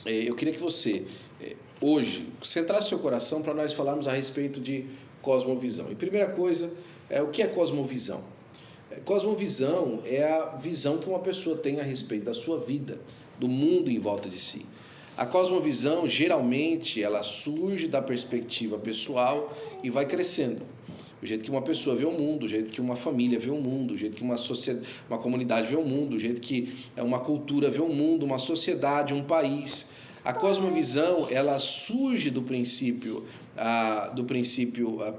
eu queria que você, hoje, centrasse seu coração para nós falarmos a respeito de cosmovisão. E primeira coisa, o que é cosmovisão? Cosmovisão é a visão que uma pessoa tem a respeito da sua vida, do mundo em volta de si. A cosmovisão, geralmente, ela surge da perspectiva pessoal e vai crescendo. O jeito que uma pessoa vê o mundo, o jeito que uma família vê o mundo, o jeito que uma comunidade vê o mundo, o jeito que uma cultura vê o mundo, uma sociedade, um país. A cosmovisão, ela surge do princípio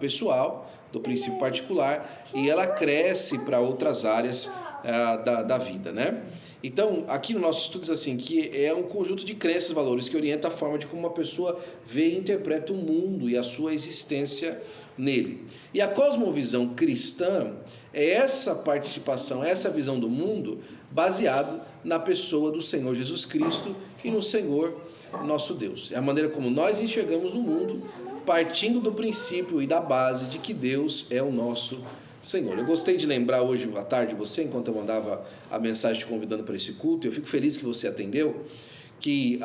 pessoal, do princípio particular, e ela cresce para outras áreas da vida, né? Então, aqui no nosso estudo diz assim, que é um conjunto de crenças e valores que orienta a forma de como uma pessoa vê e interpreta o mundo e a sua existência nele. E a cosmovisão cristã é essa participação, essa visão do mundo baseado na pessoa do Senhor Jesus Cristo e no Senhor nosso Deus. É a maneira como nós enxergamos o mundo, partindo do princípio e da base de que Deus é o nosso Senhor. Eu gostei de lembrar hoje à tarde você, enquanto eu mandava a mensagem te convidando para esse culto, eu fico feliz que você atendeu, que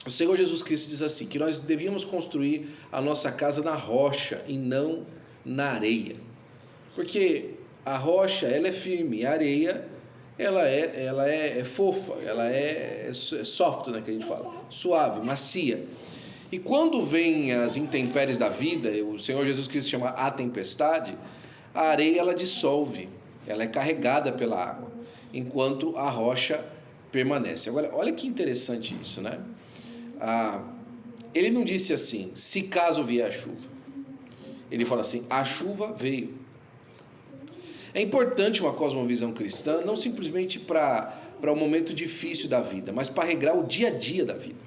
o Senhor Jesus Cristo diz assim, que nós devíamos construir a nossa casa na rocha e não na areia. Porque a rocha, ela é firme, a areia, ela é fofa, ela é soft, né, que a gente fala, suave, macia. E quando vem as intempéries da vida, o Senhor Jesus Cristo chama a tempestade, a areia ela dissolve, ela é carregada pela água, enquanto a rocha permanece. Agora, olha que interessante isso, né? Ele não disse assim, se caso vier a chuva. Ele fala assim, a chuva veio. É importante uma cosmovisão cristã, não simplesmente para um momento difícil da vida, mas para regrar o dia a dia da vida.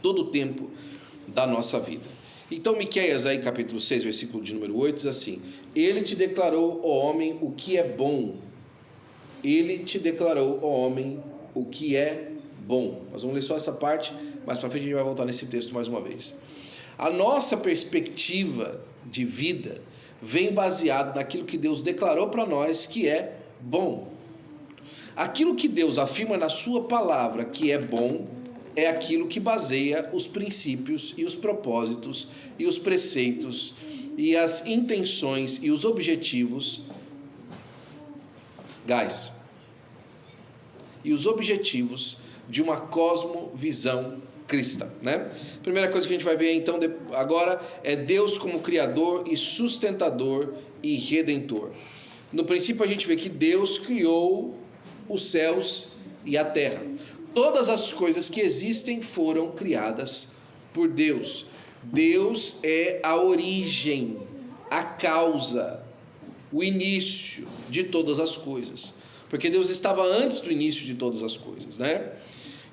Todo o tempo da nossa vida. Então, Miqueias, aí, capítulo 6, versículo de número 8, diz assim, ele te declarou, ó homem, o que é bom. Ele te declarou, ó homem, o que é bom. Nós vamos ler só essa parte, mas para frente a gente vai voltar nesse texto mais uma vez. A nossa perspectiva de vida vem baseada naquilo que Deus declarou para nós que é bom. Aquilo que Deus afirma na sua palavra que é bom é aquilo que baseia os princípios e os propósitos e os preceitos e as intenções e os objetivos e os objetivos de uma cosmovisão cristã, né? Primeira coisa que a gente vai ver então agora é Deus como criador e sustentador e redentor. No princípio a gente vê que Deus criou os céus e a terra. Todas as coisas que existem foram criadas por Deus. Deus é a origem, a causa, o início de todas as coisas. Porque Deus estava antes do início de todas as coisas, né?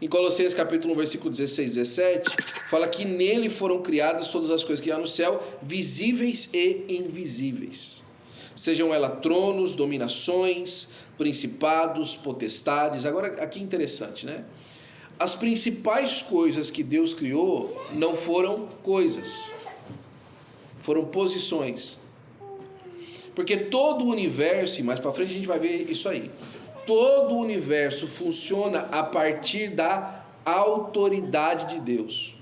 Em Colossenses capítulo 1, versículo 16 e 17, fala que nele foram criadas todas as coisas que há no céu, visíveis e invisíveis. Sejam elas tronos, dominações, principados, potestades. Agora, aqui é interessante, né? As principais coisas que Deus criou não foram coisas, foram posições. Porque todo o universo, e mais para frente a gente vai ver isso aí, todo o universo funciona a partir da autoridade de Deus.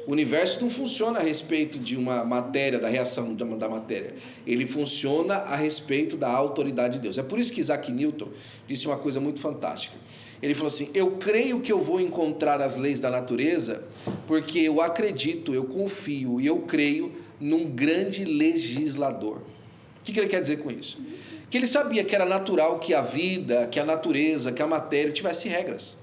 O universo não funciona a respeito de uma matéria, da reação da matéria. Ele funciona a respeito da autoridade de Deus. É por isso que Isaac Newton disse uma coisa muito fantástica. Ele falou assim, eu creio que eu vou encontrar as leis da natureza porque eu acredito, eu confio e eu creio num grande legislador. O que ele quer dizer com isso? Que ele sabia que era natural que a vida, que a natureza, que a matéria tivesse regras.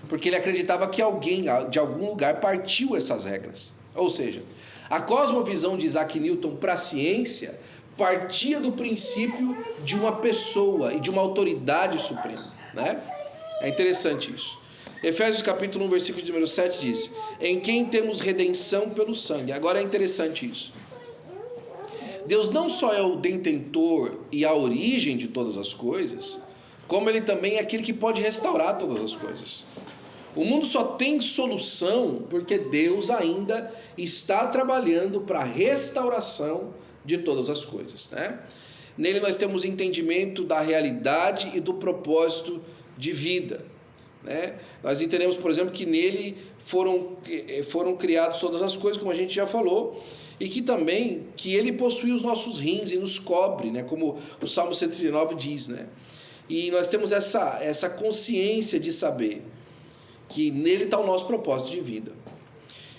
Porque ele acreditava que alguém, de algum lugar, partiu essas regras. Ou seja, a cosmovisão de Isaac Newton para a ciência partia do princípio de uma pessoa e de uma autoridade suprema, né? É interessante isso. Efésios capítulo 1, versículo número 7 diz, em quem temos redenção pelo sangue. Agora é interessante isso. Deus não só é o detentor e a origem de todas as coisas, como ele também é aquele que pode restaurar todas as coisas. O mundo só tem solução porque Deus ainda está trabalhando para a restauração de todas as coisas, né? Nele nós temos entendimento da realidade e do propósito de vida. né? Nós entendemos, por exemplo, que nele foram criadas todas as coisas, como a gente já falou, e que também que ele possui os nossos rins e nos cobre, né? Como o Salmo 139 diz, né? E nós temos essa consciência de saber que nele está o nosso propósito de vida.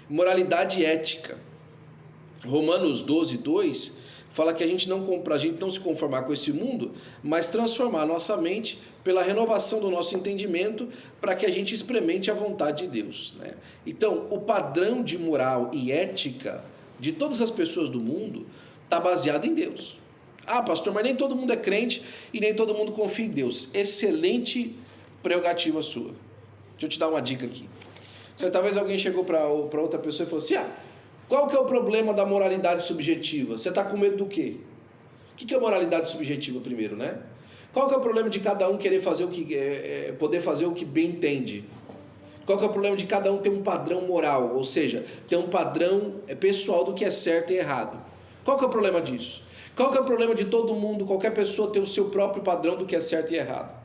Moralidade ética. Romanos 12:2 fala que a gente não se conformar com esse mundo, mas transformar a nossa mente pela renovação do nosso entendimento para que a gente experimente a vontade de Deus, né? Então, o padrão de moral e ética de todas as pessoas do mundo está baseado em Deus. Ah, pastor, mas nem todo mundo é crente e nem todo mundo confia em Deus. Excelente prerrogativa sua. Deixa eu te dar uma dica aqui. Talvez alguém chegou para outra pessoa e falou assim: qual que é o problema da moralidade subjetiva? Você está com medo do quê? O que é moralidade subjetiva primeiro, né? Qual que é o problema de cada um querer fazer poder fazer o que bem entende? Qual que é o problema de cada um ter um padrão moral, ou seja, ter um padrão pessoal do que é certo e errado? Qual que é o problema disso? Qual que é o problema de todo mundo, qualquer pessoa ter o seu próprio padrão do que é certo e errado?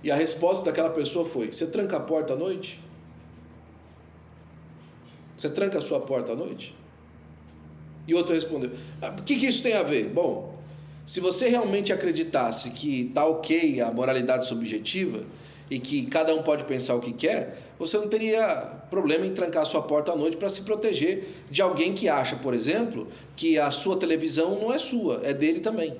E a resposta daquela pessoa foi: você tranca a porta à noite? Você tranca a sua porta à noite? E outro respondeu: o que isso tem a ver? Bom, se você realmente acreditasse que está ok a moralidade subjetiva e que cada um pode pensar o que quer, você não teria problema em trancar a sua porta à noite para se proteger de alguém que acha, por exemplo, que a sua televisão não é sua, é dele também.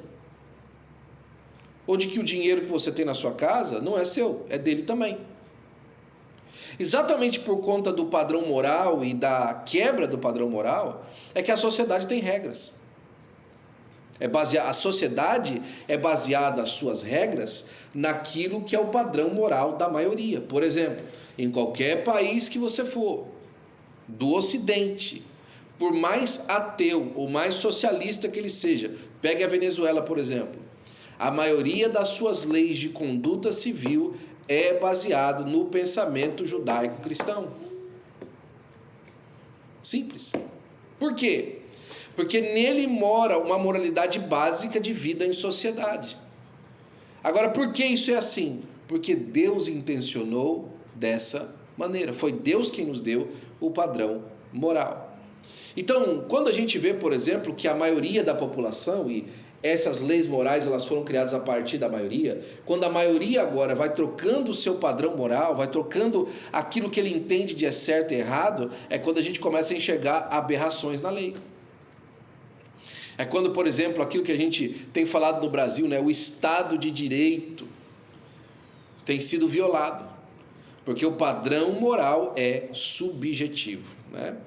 Ou de que o dinheiro que você tem na sua casa não é seu, é dele também. Exatamente por conta do padrão moral e da quebra do padrão moral, é que a sociedade tem regras. A sociedade é baseada, as suas regras, naquilo que é o padrão moral da maioria. Por exemplo, em qualquer país que você for, do Ocidente, por mais ateu ou mais socialista que ele seja, pegue a Venezuela, por exemplo, a maioria das suas leis de conduta civil é baseado no pensamento judaico-cristão. Simples. Por quê? Porque nele mora uma moralidade básica de vida em sociedade. Agora, por que isso é assim? Porque Deus intencionou dessa maneira. Foi Deus quem nos deu o padrão moral. Então, quando a gente vê, por exemplo, que a maioria da população, e essas leis morais elas foram criadas a partir da maioria, quando a maioria agora vai trocando o seu padrão moral, vai trocando aquilo que ele entende de certo e errado, é quando a gente começa a enxergar aberrações na lei. É quando, por exemplo, aquilo que a gente tem falado no Brasil, né, o Estado de Direito tem sido violado, porque o padrão moral é subjetivo, né?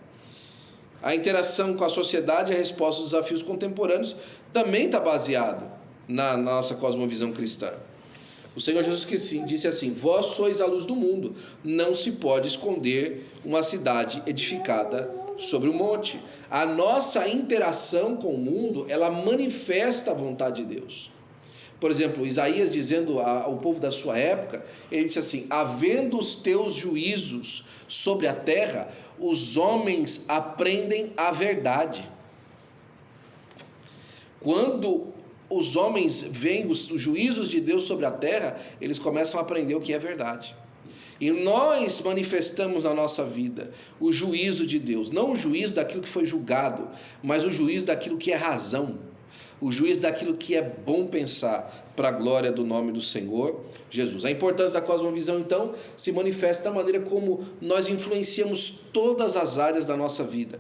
A interação com a sociedade e a resposta aos desafios contemporâneos também está baseado na nossa cosmovisão cristã. O Senhor Jesus disse assim: vós sois a luz do mundo, não se pode esconder uma cidade edificada sobre um monte. A nossa interação com o mundo, ela manifesta a vontade de Deus. Por exemplo, Isaías dizendo ao povo da sua época, ele disse assim: havendo os teus juízos sobre a terra, os homens aprendem a verdade. Quando os homens veem os juízos de Deus sobre a terra, eles começam a aprender o que é verdade. E nós manifestamos na nossa vida o juízo de Deus, não o juízo daquilo que foi julgado, mas o juízo daquilo que é razão, o juízo daquilo que é bom pensar, para a glória do nome do Senhor Jesus. A importância da cosmovisão, então, se manifesta da maneira como nós influenciamos todas as áreas da nossa vida,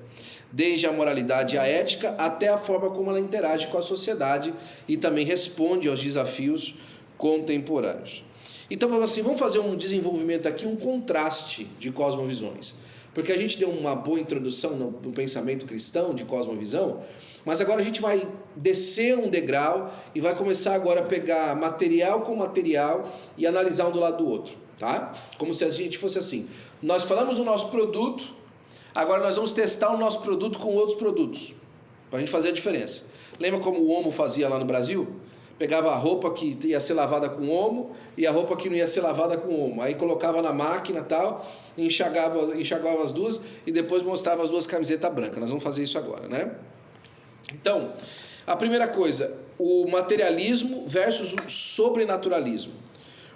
desde a moralidade e a ética, até a forma como ela interage com a sociedade e também responde aos desafios contemporâneos. Então, vamos fazer um desenvolvimento aqui, um contraste de cosmovisões. Porque a gente deu uma boa introdução no pensamento cristão de cosmovisão, mas agora a gente vai descer um degrau e vai começar agora a pegar material com material e analisar um do lado do outro, tá? Como se a gente fosse assim: nós falamos do nosso produto, agora nós vamos testar o nosso produto com outros produtos, para a gente fazer a diferença. Lembra como o Omo fazia lá no Brasil? Pegava a roupa que ia ser lavada com Omo e a roupa que não ia ser lavada com Omo. Aí colocava na máquina e tal, enxagava as duas e depois mostrava as duas camisetas brancas. Nós vamos fazer isso agora, né? Então, a primeira coisa, o materialismo versus o sobrenaturalismo.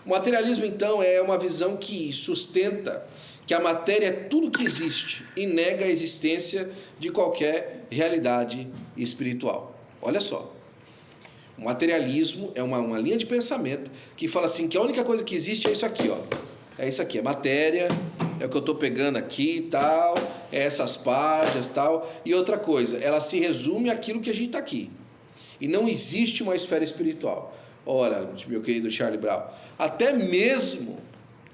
O materialismo, então, é uma visão que sustenta que a matéria é tudo que existe e nega a existência de qualquer realidade espiritual. Olha só. O materialismo é uma linha de pensamento que fala assim, que a única coisa que existe é isso aqui, ó. É isso aqui, é matéria, é o que eu estou pegando aqui e tal, é essas páginas e tal. E outra coisa, ela se resume àquilo que a gente está aqui. E não existe uma esfera espiritual. Ora, meu querido Charlie Brown, até mesmo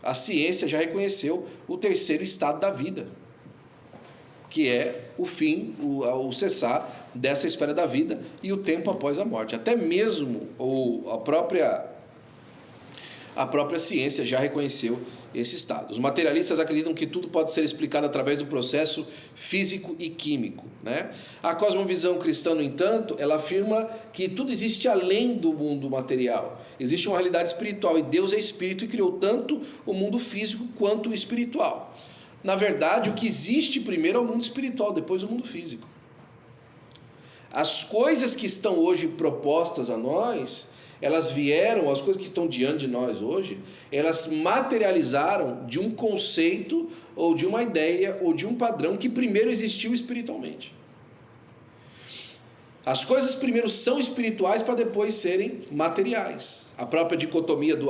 a ciência já reconheceu o terceiro estado da vida, que é o fim, o cessar dessa esfera da vida e o tempo após a morte. Até mesmo a própria ciência já reconheceu esse estado. Os materialistas acreditam que tudo pode ser explicado através do processo físico e químico, né? A cosmovisão cristã, no entanto, ela afirma que tudo existe além do mundo material. Existe uma realidade espiritual e Deus é espírito e criou tanto o mundo físico quanto o espiritual. Na verdade, o que existe primeiro é o mundo espiritual, depois o mundo físico. As coisas que estão hoje propostas a nós, elas vieram, as coisas que estão diante de nós hoje, elas materializaram de um conceito, ou de uma ideia, ou de um padrão que primeiro existiu espiritualmente. As coisas primeiro são espirituais para depois serem materiais. A própria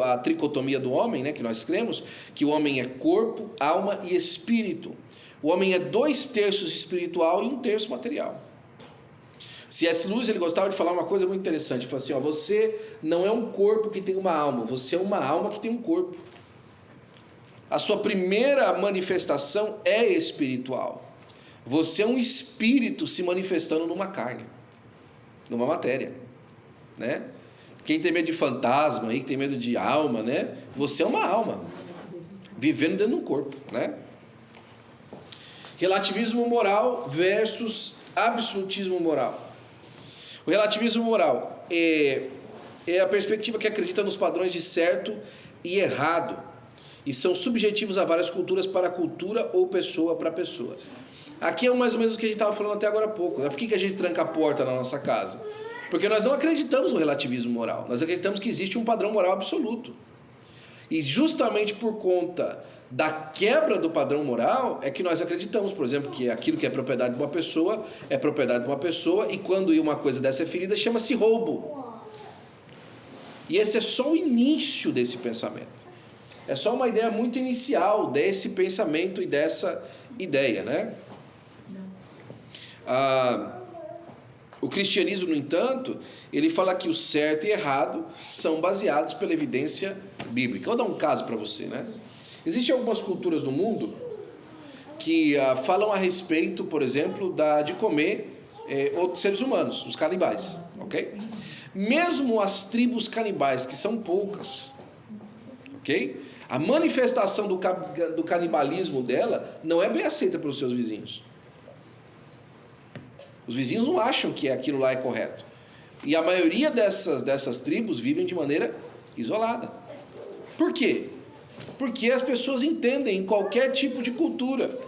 a tricotomia do homem, né, que nós cremos, que o homem é corpo, alma e espírito. O homem é 2/3 espiritual e 1/3 material. C.S. Lewis, ele gostava de falar uma coisa muito interessante. Ele falou assim, ó, você não é um corpo que tem uma alma, você é uma alma que tem um corpo. A sua primeira manifestação é espiritual. Você é um espírito se manifestando numa carne, numa matéria, né? Quem tem medo de fantasma, aí, que tem medo de alma, né? Você é uma alma, vivendo dentro de um corpo, né? Relativismo moral versus absolutismo moral. O relativismo moral é a perspectiva que acredita nos padrões de certo e errado e são subjetivos a várias culturas para a cultura ou pessoa para pessoa. Aqui é mais ou menos o que a gente estava falando até agora há pouco. Por que a gente tranca a porta na nossa casa? Porque nós não acreditamos no relativismo moral. Nós acreditamos que existe um padrão moral absoluto. E justamente por conta da quebra do padrão moral é que nós acreditamos, por exemplo, que aquilo que é propriedade de uma pessoa é propriedade de uma pessoa e quando uma coisa dessa é ferida chama-se roubo. E esse é só o início desse pensamento. É só uma ideia muito inicial desse pensamento e dessa ideia, né? O cristianismo, no entanto, ele fala que o certo e errado são baseados pela evidência bíblica. Eu vou dar um caso para você, né? Existem algumas culturas no mundo que falam a respeito, por exemplo, de comer outros seres humanos, os canibais, ok? Mesmo as tribos canibais, que são poucas, ok? A manifestação do canibalismo dela não é bem aceita pelos seus vizinhos. Os vizinhos não acham que aquilo lá é correto. E a maioria dessas tribos vivem de maneira isolada. Por quê? Porque as pessoas entendem em qualquer tipo de cultura.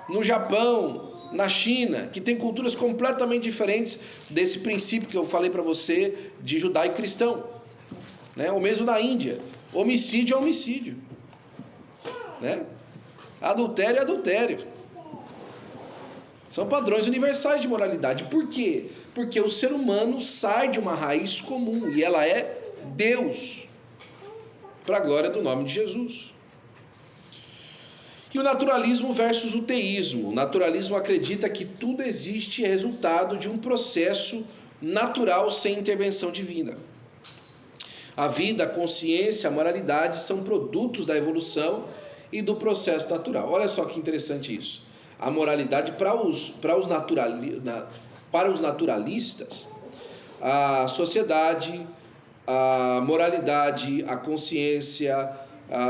No Japão, na China, que tem culturas completamente diferentes desse princípio que eu falei para você de judaico cristão. Né? Ou mesmo na Índia. Homicídio é homicídio. Né? Adultério é adultério. São padrões universais de moralidade. Por quê? Porque o ser humano sai de uma raiz comum e ela é Deus, para a glória do nome de Jesus. E o naturalismo versus o teísmo. O naturalismo acredita que tudo existe e é resultado de um processo natural sem intervenção divina. A vida, a consciência, a moralidade são produtos da evolução e do processo natural. Olha só que interessante isso. A moralidade para os naturalistas, a sociedade, a moralidade, a consciência,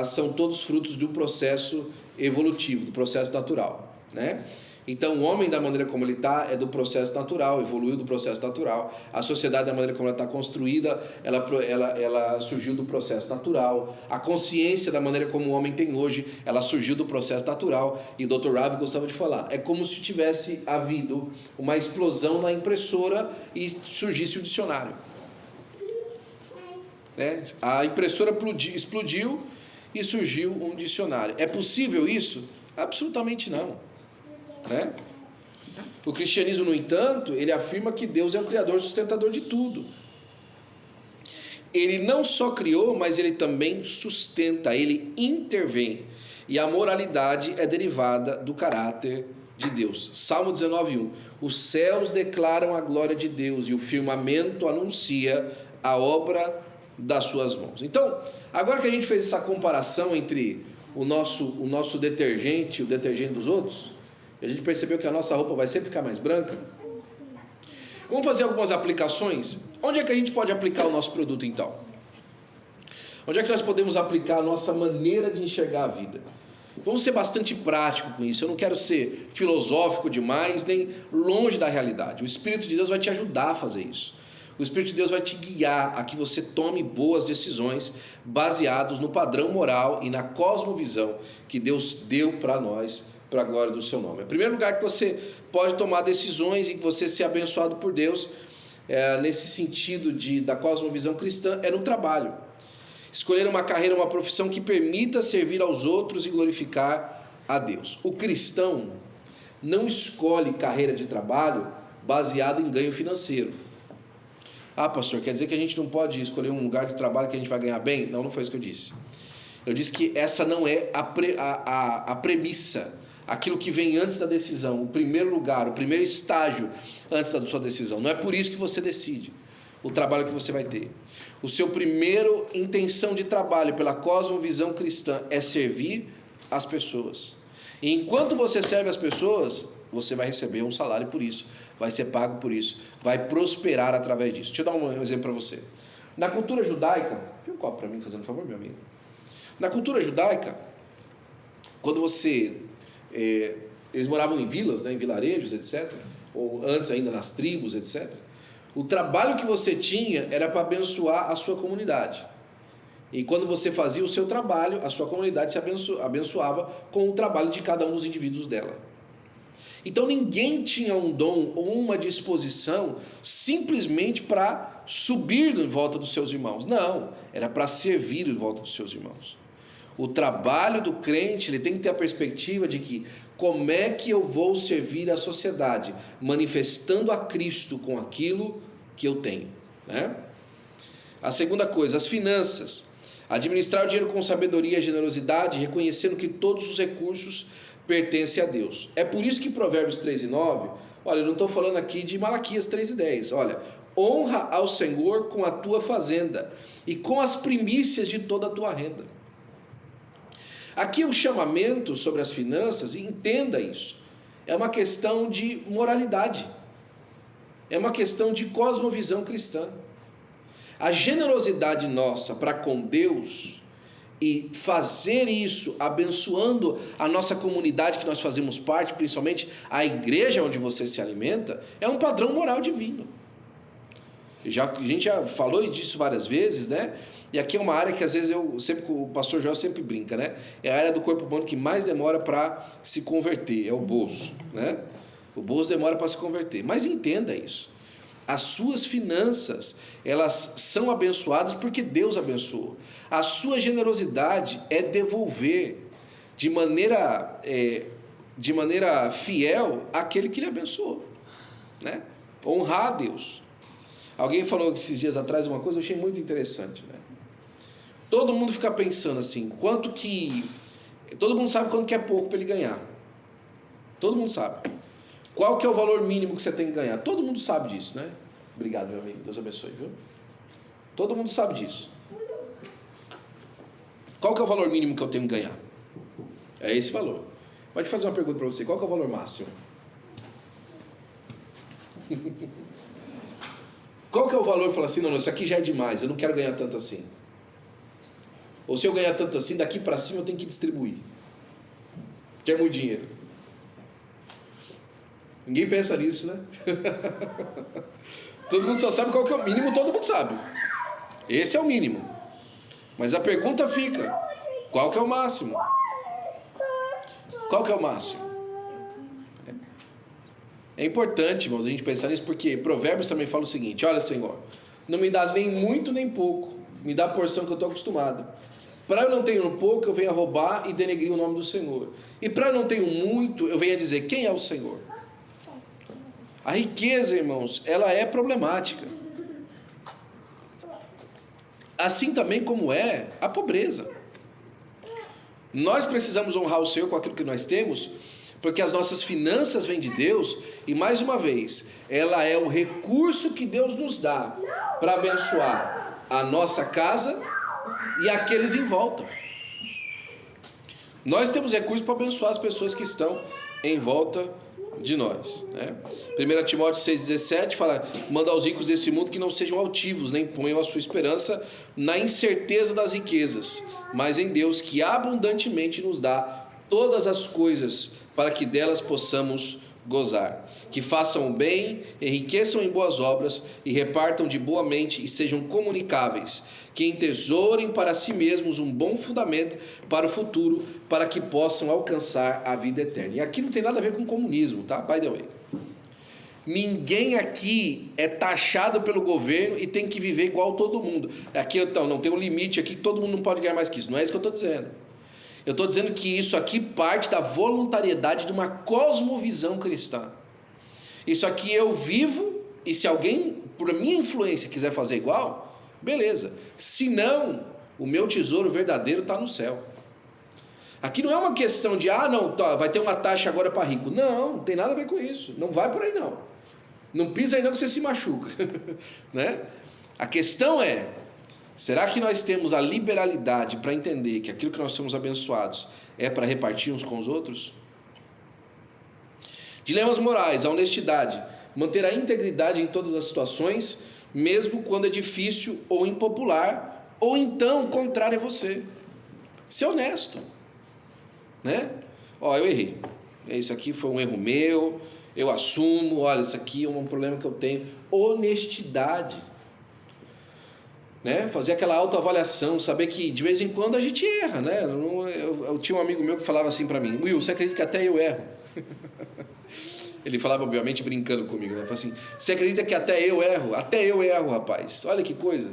são todos frutos de um processo evolutivo, do processo natural, né? Então, o homem, da maneira como ele está, é do processo natural, evoluiu do processo natural. A sociedade, da maneira como ela está construída, ela surgiu do processo natural. A consciência, da maneira como o homem tem hoje, ela surgiu do processo natural. E o Dr. Ravi gostava de falar, é como se tivesse havido uma explosão na impressora e surgisse um dicionário. né? A impressora explodiu e surgiu um dicionário. É possível isso? Absolutamente não, né? O cristianismo, no entanto, ele afirma que Deus é o criador sustentador de tudo. Ele não só criou, mas ele também sustenta, ele intervém. E a moralidade é derivada do caráter de Deus. Salmo 19:1. Os céus declaram a glória de Deus e o firmamento anuncia a obra das suas mãos. Então, agora que a gente fez essa comparação entre o nosso detergente e o detergente dos outros, a gente percebeu que a nossa roupa vai sempre ficar mais branca. Vamos fazer algumas aplicações. Onde é que a gente pode aplicar o nosso produto, então? Onde é que nós podemos aplicar a nossa maneira de enxergar a vida? Vamos ser bastante prático com isso. Eu não quero ser filosófico demais, nem longe da realidade. O Espírito de Deus vai te ajudar a fazer isso. O Espírito de Deus vai te guiar a que você tome boas decisões baseados no padrão moral e na cosmovisão que Deus deu para nós, para a glória do seu nome. O primeiro lugar que você pode tomar decisões e que você ser abençoado por Deus, nesse sentido da cosmovisão cristã, é no trabalho. Escolher uma carreira, uma profissão que permita servir aos outros e glorificar a Deus. O cristão não escolhe carreira de trabalho baseado em ganho financeiro. Ah, pastor, quer dizer que a gente não pode escolher um lugar de trabalho que a gente vai ganhar bem? Não, não foi isso que eu disse. Eu disse que essa não é a premissa, aquilo que vem antes da decisão, o primeiro lugar, o primeiro estágio antes da sua decisão. Não é por isso que você decide o trabalho que você vai ter. O seu primeiro intenção de trabalho pela cosmovisão cristã é servir as pessoas. E enquanto você serve as pessoas, você vai receber um salário por isso, vai ser pago por isso, vai prosperar através disso. Deixa eu dar um exemplo para você. Na cultura judaica, fica um copo para mim, fazendo um favor, meu amigo. Na cultura judaica, quando eles moravam em vilas, né, em vilarejos, etc., ou antes ainda nas tribos, etc., o trabalho que você tinha era para abençoar a sua comunidade. E quando você fazia o seu trabalho, a sua comunidade se abençoava com o trabalho de cada um dos indivíduos dela. Então ninguém tinha um dom ou uma disposição simplesmente para subir em volta dos seus irmãos. Não, era para servir em volta dos seus irmãos. O trabalho do crente, ele tem que ter a perspectiva de que como é que eu vou servir a sociedade? Manifestando a Cristo com aquilo que eu tenho, né? A segunda coisa, as finanças. Administrar o dinheiro com sabedoria e generosidade, reconhecendo que todos os recursos pertencem a Deus. É por isso que Provérbios 3:9, olha, eu não estou falando aqui de Malaquias 3:10, olha, honra ao Senhor com a tua fazenda e com as primícias de toda a tua renda. Aqui o chamamento sobre as finanças, entenda isso, é uma questão de moralidade, é uma questão de cosmovisão cristã. A generosidade nossa para com Deus e fazer isso abençoando a nossa comunidade que nós fazemos parte, principalmente a igreja onde você se alimenta, é um padrão moral divino. A gente já falou disso várias vezes, né? E aqui é uma área que às vezes o pastor Joel sempre brinca, né? É a área do corpo humano que mais demora para se converter, é o bolso, né? O bolso demora para se converter, mas entenda isso. As suas finanças, elas são abençoadas porque Deus abençoou. A sua generosidade é devolver de maneira fiel aquele que lhe abençoou, né? Honrar a Deus. Alguém falou esses dias atrás uma coisa que eu achei muito interessante, né? Todo mundo fica pensando assim, todo mundo sabe quanto que é pouco para ele ganhar. Todo mundo sabe. Qual que é o valor mínimo que você tem que ganhar? Todo mundo sabe disso, né? Obrigado, meu amigo. Deus abençoe, viu? Todo mundo sabe disso. Qual que é o valor mínimo que eu tenho que ganhar? É esse valor. Pode fazer uma pergunta para você. Qual que é o valor máximo? Qual que é o valor? Fala assim, não, isso aqui já é demais, eu não quero ganhar tanto assim. Ou se eu ganhar tanto assim, daqui para cima eu tenho que distribuir. Quer muito dinheiro. Ninguém pensa nisso, né? Todo mundo só sabe qual que é o mínimo, todo mundo sabe. Esse é o mínimo. Mas a pergunta fica, qual que é o máximo? Qual que é o máximo? É importante, irmãos, a gente pensar nisso, porque Provérbios também fala o seguinte, olha, Senhor, não me dá nem muito nem pouco, me dá a porção que eu estou acostumado. Para eu não ter pouco, eu venho a roubar e denegrir o nome do Senhor. E para eu não ter muito, eu venho a dizer, quem é o Senhor? A riqueza, irmãos, ela é problemática. Assim também como é a pobreza. Nós precisamos honrar o Senhor com aquilo que nós temos, porque as nossas finanças vêm de Deus, e mais uma vez, ela é o recurso que Deus nos dá para abençoar a nossa casa e aqueles em volta. Nós temos recursos para abençoar as pessoas que estão em volta de nós, né? 1 Timóteo 6,17 fala: manda aos ricos desse mundo que não sejam altivos, nem ponham a sua esperança na incerteza das riquezas, mas em Deus, que abundantemente nos dá todas as coisas para que delas possamos gozar. Que façam o bem, enriqueçam em boas obras e repartam de boa mente e sejam comunicáveis, que entesourem para si mesmos um bom fundamento para o futuro, para que possam alcançar a vida eterna. E aqui não tem nada a ver com comunismo, tá? By the way. Ninguém aqui é taxado pelo governo e tem que viver igual todo mundo. Aqui então, não tem um limite aqui, todo mundo não pode ganhar mais que isso. Não é isso que eu estou dizendo. Eu estou dizendo que isso aqui parte da voluntariedade de uma cosmovisão cristã. Isso aqui eu vivo, e se alguém, por minha influência, quiser fazer igual, beleza. Se não, o meu tesouro verdadeiro está no céu. Aqui não é uma questão de, não, vai ter uma taxa agora para rico. Não, não tem nada a ver com isso. Não vai por aí não. Não pisa aí não que você se machuca. Né? A questão é, será que nós temos a liberalidade para entender que aquilo que nós somos abençoados é para repartir uns com os outros? Dilemas morais, a honestidade, manter a integridade em todas as situações, mesmo quando é difícil ou impopular, ou então contrário a você. Ser honesto, né? Eu errei. Isso aqui foi um erro meu, eu assumo, olha, isso aqui é um problema que eu tenho. Honestidade. Né? Fazer aquela autoavaliação, saber que de vez em quando a gente erra, né? Eu tinha um amigo meu que falava assim para mim: Will, você acredita que até eu erro? Ele falava obviamente brincando comigo, né? Falava assim: você acredita que até eu erro? Até eu erro, rapaz. Olha que coisa.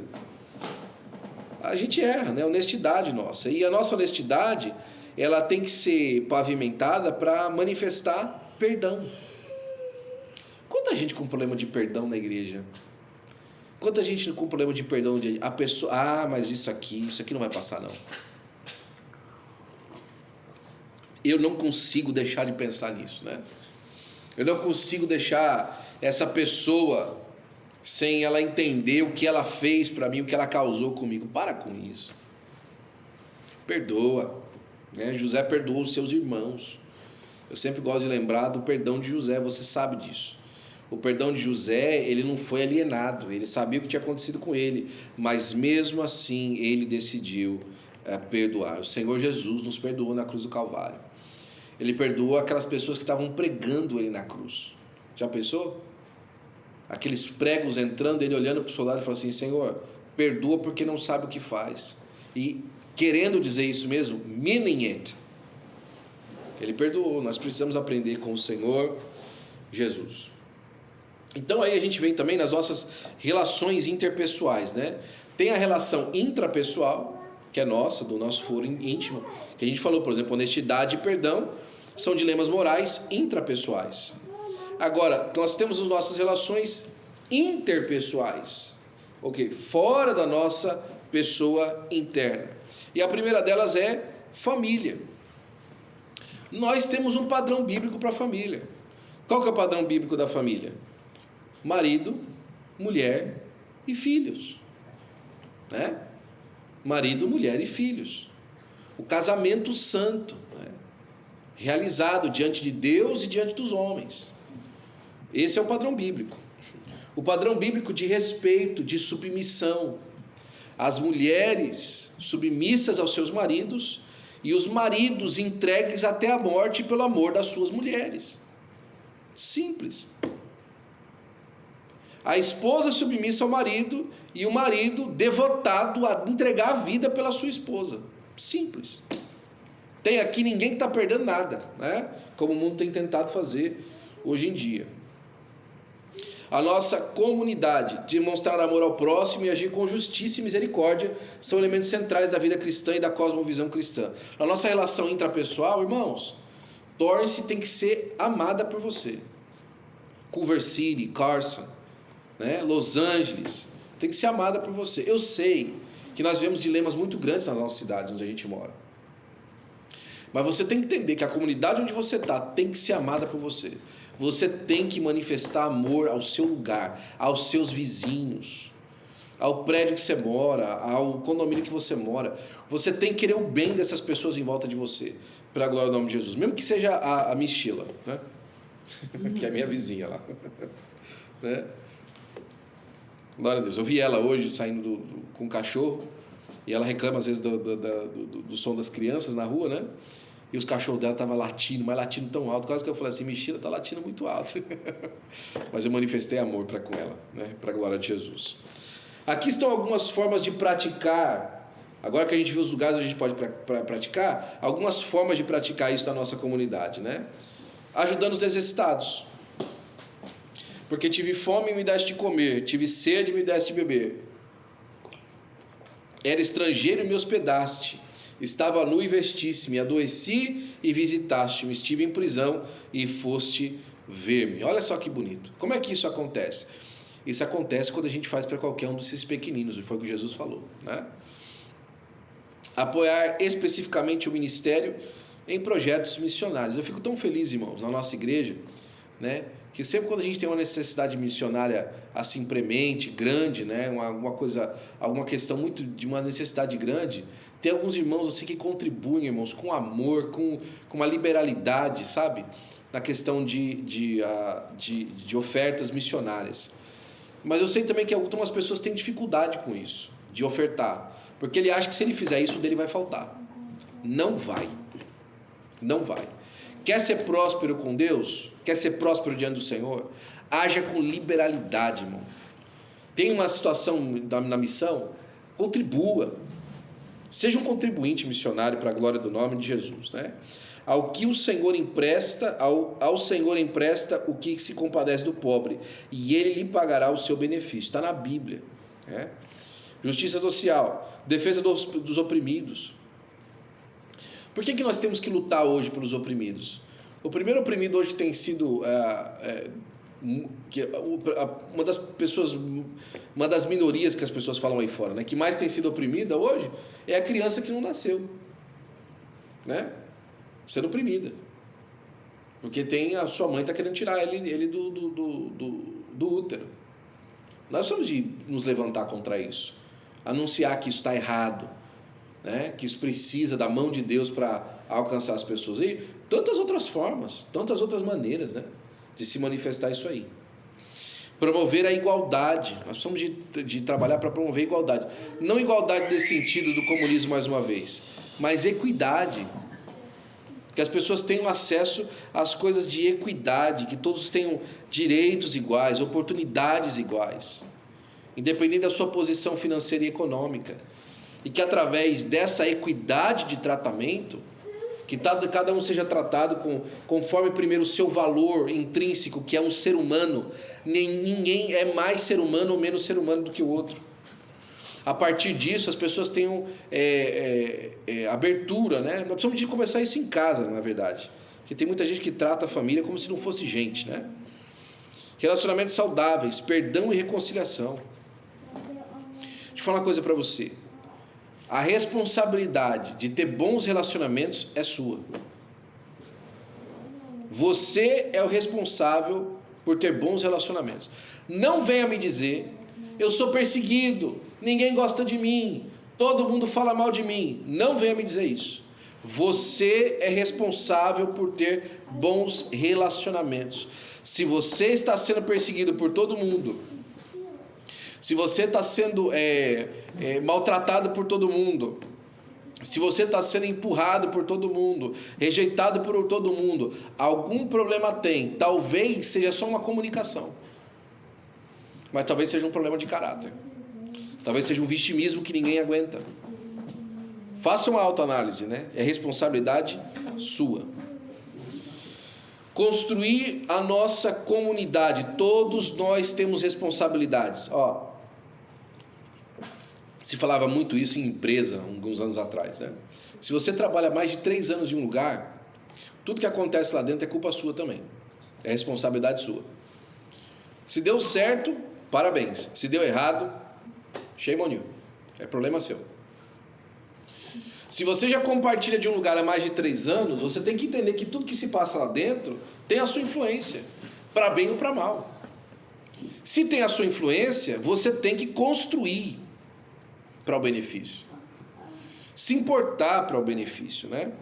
A gente erra, né? Honestidade nossa. E a nossa honestidade, ela tem que ser pavimentada para manifestar perdão. Quanta gente com problema de perdão na igreja? Quanta gente com problema de perdão, a pessoa, mas isso aqui não vai passar não. Eu não consigo deixar de pensar nisso, né? Eu não consigo deixar essa pessoa sem ela entender o que ela fez para mim, o que ela causou comigo. Para com isso. Perdoa, né? José perdoou os seus irmãos. Eu sempre gosto de lembrar do perdão de José, você sabe disso. O perdão de José, ele não foi alienado, ele sabia o que tinha acontecido com ele, mas mesmo assim ele decidiu perdoar. O Senhor Jesus nos perdoou na cruz do Calvário. Ele perdoou aquelas pessoas que estavam pregando ele na cruz. Já pensou? Aqueles pregos entrando, ele olhando para o soldado e falando assim: Senhor, perdoa porque não sabe o que faz. E querendo dizer isso mesmo, meaning it. Ele perdoou. Nós precisamos aprender com o Senhor Jesus. Então aí a gente vem também nas nossas relações interpessoais, né? Tem a relação intrapessoal, que é nossa, do nosso foro íntimo, que a gente falou, por exemplo, honestidade e perdão são dilemas morais intrapessoais. Agora, nós temos as nossas relações interpessoais, ok? Fora da nossa pessoa interna. E a primeira delas é família. Nós temos um padrão bíblico para a família. Qual que é o padrão bíblico da família? Marido, mulher e filhos, né? Marido, mulher e filhos. O casamento santo, né? Realizado diante de Deus e diante dos homens. Esse é o padrão bíblico. O padrão bíblico de respeito, de submissão. As mulheres submissas aos seus maridos e os maridos entregues até a morte pelo amor das suas mulheres. Simples. A esposa submissa ao marido e o marido devotado a entregar a vida pela sua esposa. Simples. Tem aqui ninguém que está perdendo nada, né? Como o mundo tem tentado fazer hoje em dia. A nossa comunidade, demonstrar amor ao próximo e agir com justiça e misericórdia são elementos centrais da vida cristã e da cosmovisão cristã. A nossa relação intrapessoal, irmãos, Torrance tem que ser amada por você. Culver City, Carson, né? Los Angeles, tem que ser amada por você. Eu sei que nós vivemos dilemas muito grandes nas nossas cidades onde a gente mora. Mas você tem que entender que a comunidade onde você está tem que ser amada por você. Você tem que manifestar amor ao seu lugar, aos seus vizinhos, ao prédio que você mora, ao condomínio que você mora. Você tem que querer o bem dessas pessoas em volta de você, para a glória do nome de Jesus. Mesmo que seja a Miss Sheila, né? Que é a minha vizinha lá. Né? Glória a Deus. Eu vi ela hoje saindo com o cachorro, e ela reclama às vezes do som das crianças na rua, né? E os cachorros dela estavam latindo, mas latindo tão alto, quase que eu falei assim, Michila está latindo muito alto. Mas eu manifestei amor para com ela, né? Para a glória de Jesus. Aqui estão algumas formas de praticar, agora que a gente viu os lugares onde a gente pode praticar, algumas formas de praticar isso na nossa comunidade, né? Ajudando os necessitados. Porque tive fome e me deste de comer, tive sede e me deste de beber. Era estrangeiro e me hospedaste. Estava nu e vestiste-me, adoeci e visitaste-me, estive em prisão e foste ver-me. Olha só que bonito. Como é que isso acontece? Isso acontece quando a gente faz para qualquer um desses pequeninos, foi o que Jesus falou, né? Apoiar especificamente o ministério em projetos missionários. Eu fico tão feliz, irmãos, na nossa igreja, né? Que sempre quando a gente tem uma necessidade missionária assim premente, grande, né? Alguma questão muito de uma necessidade grande, tem alguns irmãos assim que contribuem, irmãos, com amor, com uma liberalidade, sabe? Na questão de ofertas missionárias. Mas eu sei também que algumas pessoas têm dificuldade com isso, de ofertar. Porque ele acha que se ele fizer isso, o dele vai faltar. Não vai. Não vai. Quer ser próspero com Deus? Quer ser próspero diante do Senhor? Haja com liberalidade, irmão. Tem uma situação na missão? Contribua. Seja um contribuinte missionário para a glória do nome de Jesus, né? Ao que o Senhor empresta, ao Senhor empresta o que se compadece do pobre, e ele lhe pagará o seu benefício. Está na Bíblia, né? Justiça social, defesa dos oprimidos. Por que nós temos que lutar hoje pelos oprimidos? O primeiro oprimido hoje tem sido uma das minorias que as pessoas falam aí fora, né? Que mais tem sido oprimida hoje é a criança que não nasceu, né? Sendo oprimida, porque a sua mãe está querendo tirar ele do útero. Nós temos de nos levantar contra isso, anunciar que isso está errado, né? Que isso precisa da mão de Deus para alcançar as pessoas. E tantas outras formas, tantas outras maneiras, né? De se manifestar isso aí. Promover a igualdade. Nós precisamos de trabalhar para promover a igualdade. Não igualdade nesse sentido do comunismo mais uma vez, mas equidade. Que as pessoas tenham acesso às coisas de equidade, que todos tenham direitos iguais, oportunidades iguais, independente da sua posição financeira e econômica. E que através dessa equidade de tratamento, que cada um seja tratado conforme primeiro o seu valor intrínseco, que é um ser humano. Ninguém é mais ser humano ou menos ser humano do que o outro. A partir disso, as pessoas tenham abertura, né? Nós precisamos de começar isso em casa, na verdade. Porque tem muita gente que trata a família como se não fosse gente, né? Relacionamentos saudáveis, perdão e reconciliação. Deixa eu falar uma coisa para você. A responsabilidade de ter bons relacionamentos é sua. Você é o responsável por ter bons relacionamentos. Não venha me dizer, eu sou perseguido, ninguém gosta de mim, todo mundo fala mal de mim. Não venha me dizer isso. Você é responsável por ter bons relacionamentos. Se você está sendo perseguido por todo mundo, se você está sendo maltratado por todo mundo, se você está sendo empurrado por todo mundo, rejeitado por todo mundo, algum problema tem. Talvez seja só uma comunicação, mas talvez seja um problema de caráter, talvez seja um vitimismo que ninguém aguenta. Faça uma autoanálise, né? É responsabilidade sua. Construir a nossa comunidade. Todos nós temos responsabilidades. Se falava muito isso em empresa, alguns anos atrás, né? Se você trabalha mais de 3 anos em um lugar, tudo que acontece lá dentro é culpa sua também. É responsabilidade sua. Se deu certo, parabéns. Se deu errado, shame on you. É problema seu. Se você já compartilha de um lugar há mais de 3 anos, você tem que entender que tudo que se passa lá dentro tem a sua influência, para bem ou para mal. Se tem a sua influência, você tem que construir para o benefício. Se importar para o benefício, né?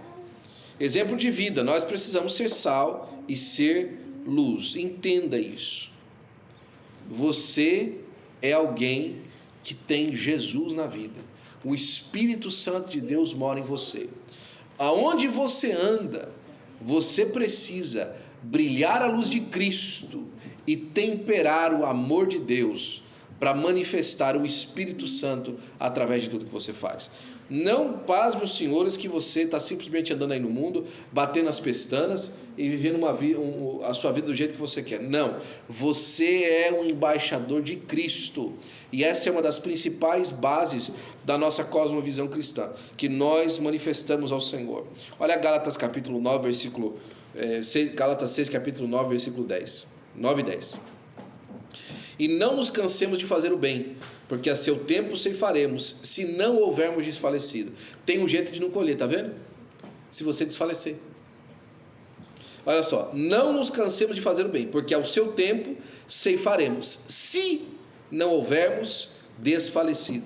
Exemplo de vida, nós precisamos ser sal e ser luz. Entenda isso. Você é alguém que tem Jesus na vida. O Espírito Santo de Deus mora em você. Aonde você anda, você precisa brilhar a luz de Cristo e temperar o amor de Deus para manifestar o Espírito Santo através de tudo que você faz. Não pasme os senhores que você está simplesmente andando aí no mundo, batendo as pestanas e vivendo a sua vida do jeito que você quer. Não, você é um embaixador de Cristo. E essa é uma das principais bases da nossa cosmovisão cristã, que nós manifestamos ao Senhor. Olha Gálatas capítulo 9, versículo 6, Gálatas 6, capítulo 9, versículo 10. 9 e 10. E não nos cansemos de fazer o bem, porque a seu tempo ceifaremos, se não houvermos desfalecido. Tem um jeito de não colher, tá vendo? Se você desfalecer. Olha só, não nos cansemos de fazer o bem, porque ao seu tempo ceifaremos, se não houvermos desfalecido.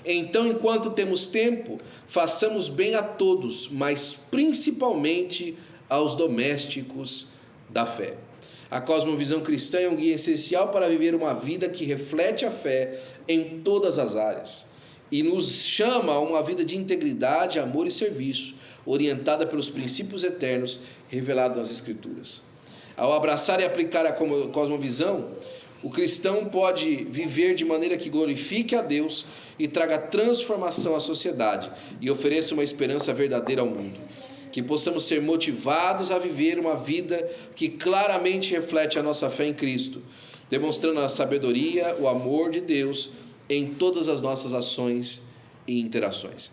Então, enquanto temos tempo, façamos bem a todos, mas principalmente aos domésticos da fé. A cosmovisão cristã é um guia essencial para viver uma vida que reflete a fé em todas as áreas e nos chama a uma vida de integridade, amor e serviço, orientada pelos princípios eternos revelados nas Escrituras. Ao abraçar e aplicar a cosmovisão, o cristão pode viver de maneira que glorifique a Deus e traga transformação à sociedade e ofereça uma esperança verdadeira ao mundo. Que possamos ser motivados a viver uma vida que claramente reflete a nossa fé em Cristo, demonstrando a sabedoria, o amor de Deus em todas as nossas ações e interações.